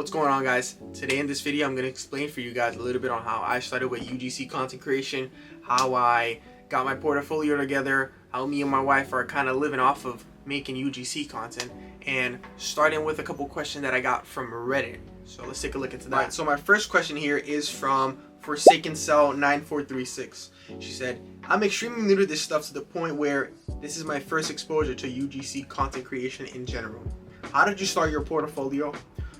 What's going on, guys? Today in this video I'm going to explain for you guys a little bit on how I started with UGC content creation, how I got my portfolio together, how me and my wife are kind of living off of making UGC content, and starting with a couple questions that I got from Reddit. So let's take a look into that. Right, so my first question here is from Forsaken Cell 9436. She said, I'm extremely new to this stuff to the point where this is my first exposure to UGC content creation in general. How did you start your portfolio?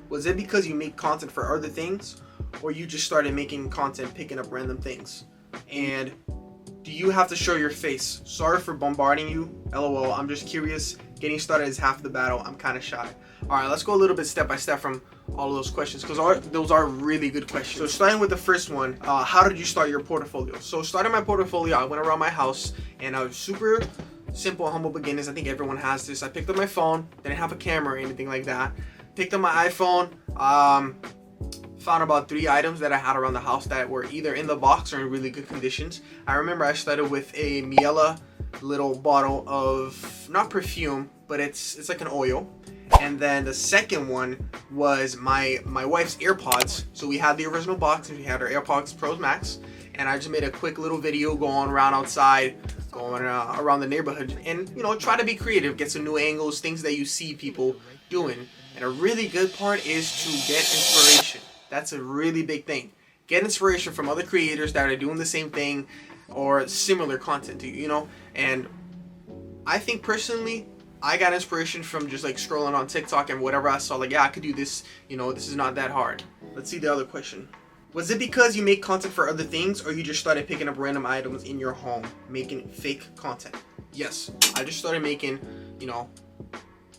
Was it because you make content for other things, or you just started making content picking up random things? And do you have to show your face? Sorry for bombarding you. LOL, I'm just curious. Getting started is half the battle. I'm kind of shy. Alright, let's go a little bit step by step from all of those questions, because those are really good questions. So starting with the first one, how did you start your portfolio? So starting my portfolio, I went around my house, and I was super simple, humble beginnings. I think everyone has this. I picked up my phone, didn't have a camera or anything like that. Picked up my iPhone, found about 3 items that I had around the house that were either in the box or in really good conditions. I remember I started with a Miele little bottle of, not perfume, but it's like an oil. And then the second one was my wife's AirPods. So we had the original box and we had our AirPods Pro Max. And I just made a quick little video going around outside, going around the neighborhood, and try to be creative, get some new angles, things that you see people doing. And a really good part is to get inspiration. That's a really big thing. Get inspiration from other creators that are doing the same thing or similar content to you, And I think personally, I got inspiration from just like scrolling on TikTok and whatever I saw, like, yeah, I could do this, this is not that hard. Let's see the other question. Was it because you make content for other things, or you just started picking up random items in your home, making fake content? Yes, I just started making,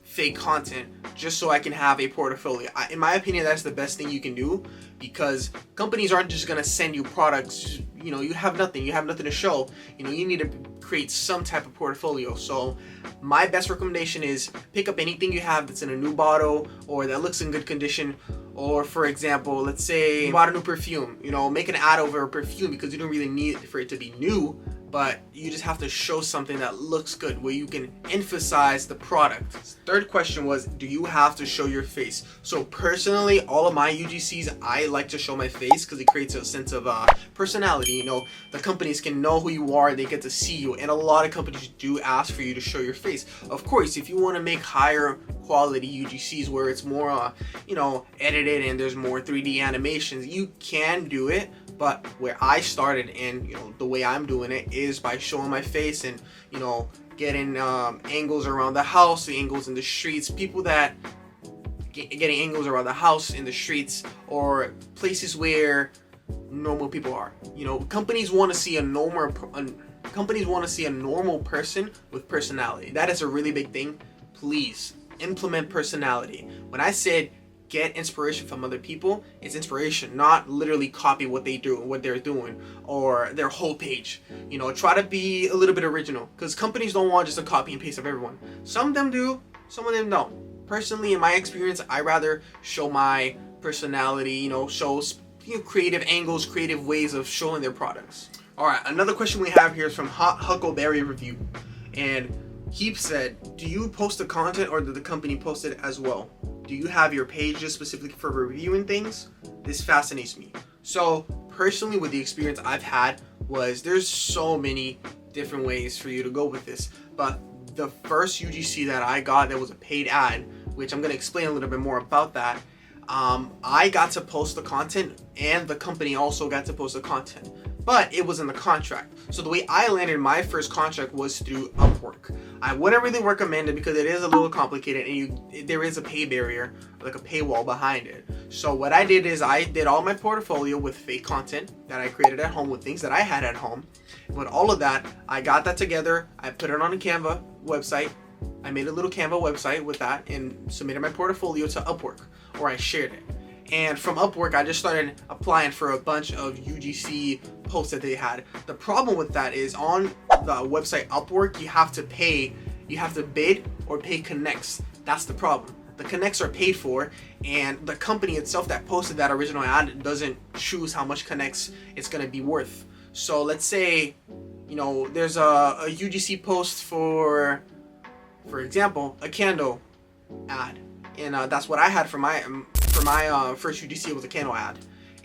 fake content just so I can have a portfolio. In my opinion, that's the best thing you can do, because companies aren't just gonna send you products. You have nothing to show. You need to create some type of portfolio. So my best recommendation is pick up anything you have that's in a new bottle or that looks in good condition. Or for example, let's say you bought a new perfume, make an ad over a perfume because you don't really need for it to be new, but you just have to show something that looks good where you can emphasize the product. Third question was, do you have to show your face? So personally, all of my UGCs, I like to show my face because it creates a sense of personality. The companies can know who you are, they get to see you, and a lot of companies do ask for you to show your face. Of course, if you want to make higher quality UGCs where it's more, edited and there's more 3D animations, you can do it. But where I started and the way I'm doing it is by showing my face and getting angles around the house, the angles in the streets, people that getting angles around the house, in the streets, or places where normal people are. Companies want to see a normal person with personality. That is a really big thing. Please implement personality. When I said get inspiration from other people, it's inspiration, not literally copy what they do, what they're doing, or their whole page. Try to be a little bit original, because companies don't want just a copy and paste of everyone. Some of them do, some of them don't. Personally, in my experience, I rather show my personality, show creative angles, creative ways of showing their products. Alright, another question we have here is from Hot Huckleberry Review, and he said, do you post the content or did the company post it as well? Do you have your page just specifically for reviewing things? This fascinates me. So personally, with the experience I've had, was there's so many different ways for you to go with this. But the first UGC that I got that was a paid ad, which I'm going to explain a little bit more about that, I got to post the content and the company also got to post the content. But it was in the contract. So the way I landed my first contract was through Upwork. I wouldn't really recommend it because it is a little complicated and there is a pay barrier, like a paywall behind it. So what I did is I did all my portfolio with fake content that I created at home with things that I had at home. With all of that, I got that together. I put it on a Canva website. I made a little Canva website with that and submitted my portfolio to Upwork, or I shared it. And from Upwork, I just started applying for a bunch of UGC posts that they had. The problem with that is on the website Upwork, you have to pay, you have to bid or pay connects. That's the problem. The connects are paid for, and the company itself that posted that original ad doesn't choose how much connects it's going to be worth. So let's say, there's a UGC post for example, a candle ad. And that's what I had for for my first UGC, it was a candle ad,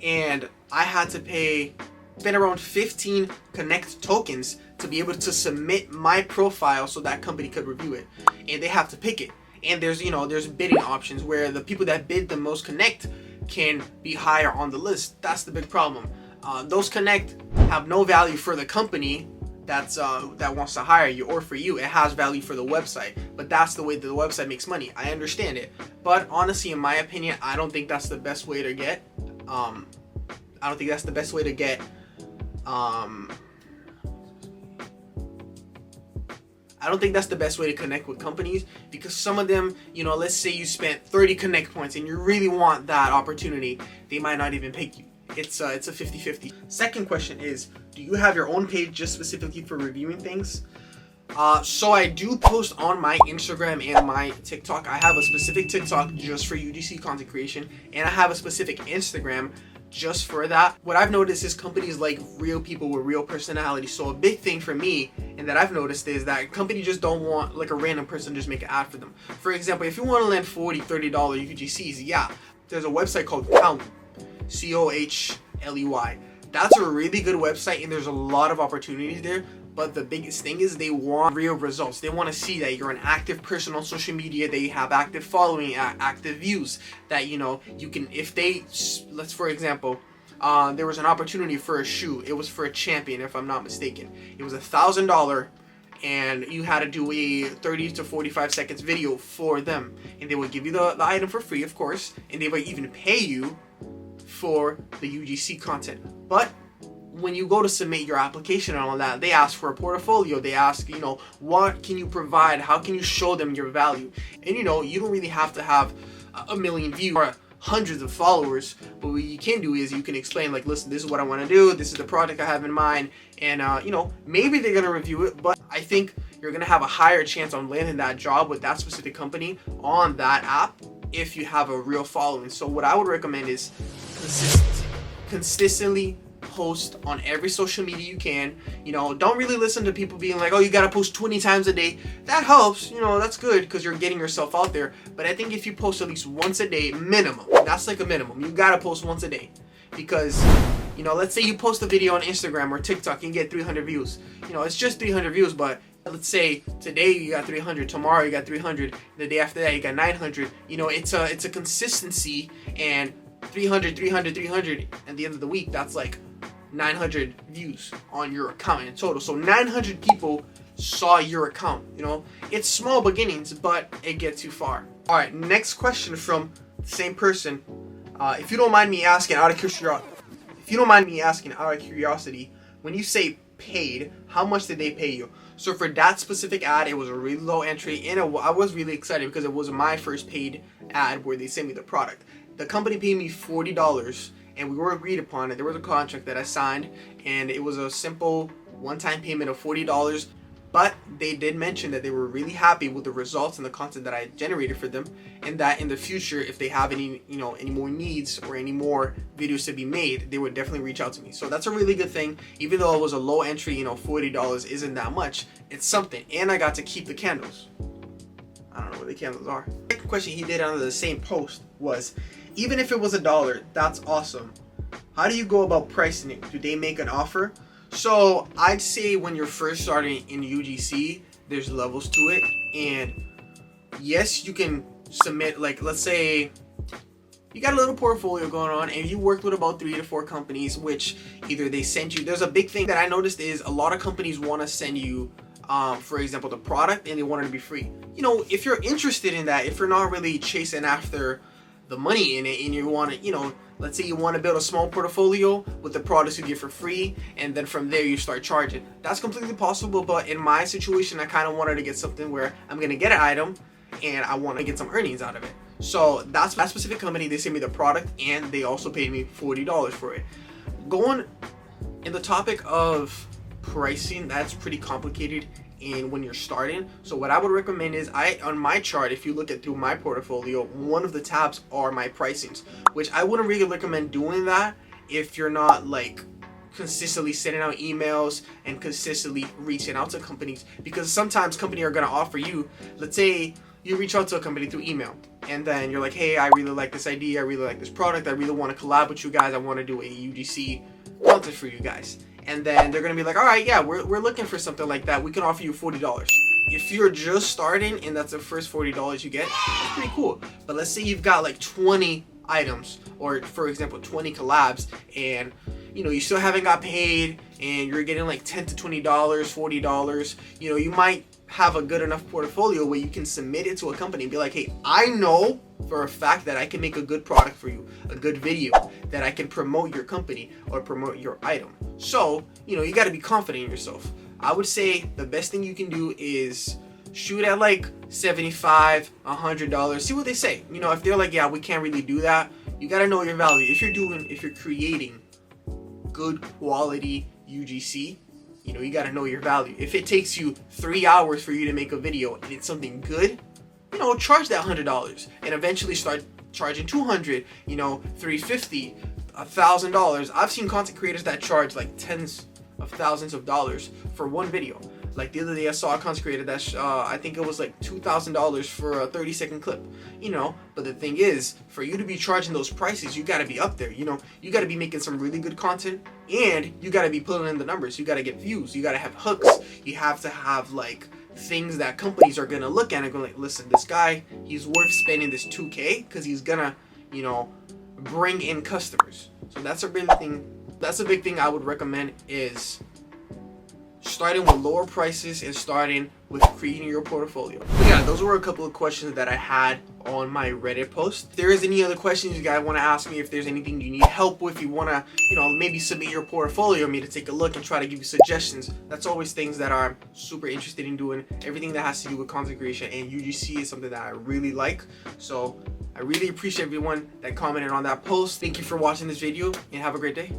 and I had to spend around 15 Connect tokens to be able to submit my profile so that company could review it, and they have to pick it. And there's bidding options where the people that bid the most Connect can be higher on the list. That's the big problem. Those Connect have no value for the company that wants to hire you, or for you. It has value for the website, but that's the way that the website makes money. I understand it, but honestly, in my opinion, I don't think that's the best way to get. I don't think that's the best way to get. I don't think that's the best way to connect with companies, because some of them, let's say you spent 30 Connect points and you really want that opportunity, they might not even pick you. It's a 50-50. Second question is, do you have your own page just specifically for reviewing things? So I do post on my Instagram and my TikTok. I have a specific TikTok just for UGC content creation, and I have a specific Instagram just for that. What I've noticed is companies like real people with real personality. So a big thing for me, and that I've noticed, is that companies just don't want like a random person just make an ad for them. For example, if you want to land $40-$30 UGCs, yeah, there's a website called Cohley, Cohley. That's a really good website, and there's a lot of opportunities there. But the biggest thing is they want real results. They want to see that you're an active person on social media, that you have active following, active views, that you can, if they, let's for example, there was an opportunity for a shoe. It was for a champion, if I'm not mistaken. It was $1,000, and you had to do a 30 to 45 seconds video for them, and they would give you the item for free, of course, and they would even pay you for the UGC content. But when you go to submit your application and all that, they ask for a portfolio. They ask, what can you provide? How can you show them your value? And you don't really have to have a million views or hundreds of followers, but what you can do is you can explain, like, listen, this is what I want to do. This is the project I have in mind. And, maybe they're going to review it, but I think you're going to have a higher chance on landing that job with that specific company on that app if you have a real following. So what I would recommend is consistently post on every social media you can. Don't really listen to people being like, oh, you gotta post 20 times a day. That helps, that's good because you're getting yourself out there. But I think if you post at least once a day minimum, that's like a minimum, you gotta post once a day. Because let's say you post a video on Instagram or TikTok and get 300 views. It's just 300 views, but let's say today you got 300, tomorrow you got 300, the day after that you got 900. It's a consistency, and 300 at the end of the week, that's like 900 views on your account in total. So 900 people saw your account. It's small beginnings, but it gets you far. All right, next question from the same person. If you don't mind me asking out of curiosity, when you say paid, how much did they pay you? So for that specific ad, it was a really low entry, and I was really excited because it was my first paid ad where they sent me the product. The company paid me $40, and we were agreed upon it. There was a contract that I signed, and it was a simple one-time payment of $40. But they did mention that they were really happy with the results and the content that I generated for them, and that in the future, if they have any more needs or any more videos to be made, they would definitely reach out to me. So that's a really good thing. Even though it was a low entry, $40 isn't that much. It's something, and I got to keep the candles. I don't know where the candles are. The second question he did under the same post was, even if it was $1, that's awesome. How do you go about pricing it? Do they make an offer? So I'd say when you're first starting in UGC, there's levels to it. And yes, you can submit, like, let's say you got a little portfolio going on and you worked with about 3 to 4 companies, which either they sent you. There's a big thing that I noticed is a lot of companies want to send you, for example, the product, and they want it to be free. If you're interested in that, if you're not really chasing after the money in it, and you want to, let's say you want to build a small portfolio with the products you get for free, and then from there you start charging. That's completely possible, but in my situation, I kind of wanted to get something where I'm going to get an item and I want to get some earnings out of it. So that's that specific company. They sent me the product, and they also paid me $40 for it. Going in the topic of pricing, that's pretty complicated when you're starting. So what I would recommend is, on my chart, if you look at through my portfolio, one of the tabs are my pricings, which I wouldn't really recommend doing that if you're not like consistently sending out emails and consistently reaching out to companies, because sometimes companies are going to offer you, let's say you reach out to a company through email and then you're like, hey, I really like this idea, I really like this product, I really want to collab with you guys, I want to do a UGC content for you guys. And then they're gonna be like, all right, yeah, we're looking for something like that, we can offer you $40. If you're just starting and that's the first $40 you get, that's pretty cool. But let's say you've got like 20 items, or for example 20 collabs, and you know you still haven't got paid and you're getting like $10 to $20, $40, you know, you might have a good enough portfolio where you can submit it to a company and be like, hey, I know for a fact that I can make a good product for you, a good video that I can promote your company or promote your item. So, you know, you got to be confident in yourself. I would say the best thing you can do is shoot at like $75, $100, see what they say. You know, if they're like, yeah, we can't really do that, you got to know your value. If you're creating good quality UGC, you know, you got to know your value. If it takes you 3 hours for you to make a video and it's something good, you know, charge that $100 and eventually start charging $200, you know, $350, $1,000. I've seen content creators that charge like tens of thousands of dollars for one video. Like the other day I saw a content creator that I think it was like $2,000 for a 30-second clip, you know. But the thing is, for you to be charging those prices, you got to be up there, you know. You got to be making some really good content, and you got to be putting in the numbers. You got to get views, you got to have hooks, you have to have like things that companies are gonna look at and go like, listen, this guy, he's worth spending this $2K because he's gonna, you know, bring in customers. So that's a big thing I would recommend, is starting with lower prices and starting with creating your portfolio. But yeah, those were a couple of questions that I had on my Reddit post. If there is any other questions you guys want to ask me, if there's anything you need help with, you want to, you know, maybe submit your portfolio, me to take a look and try to give you suggestions, that's always things that I'm super interested in doing. Everything that has to do with content creation and UGC is something that I really like. So I really appreciate everyone that commented on that post. Thank you for watching this video and have a great day.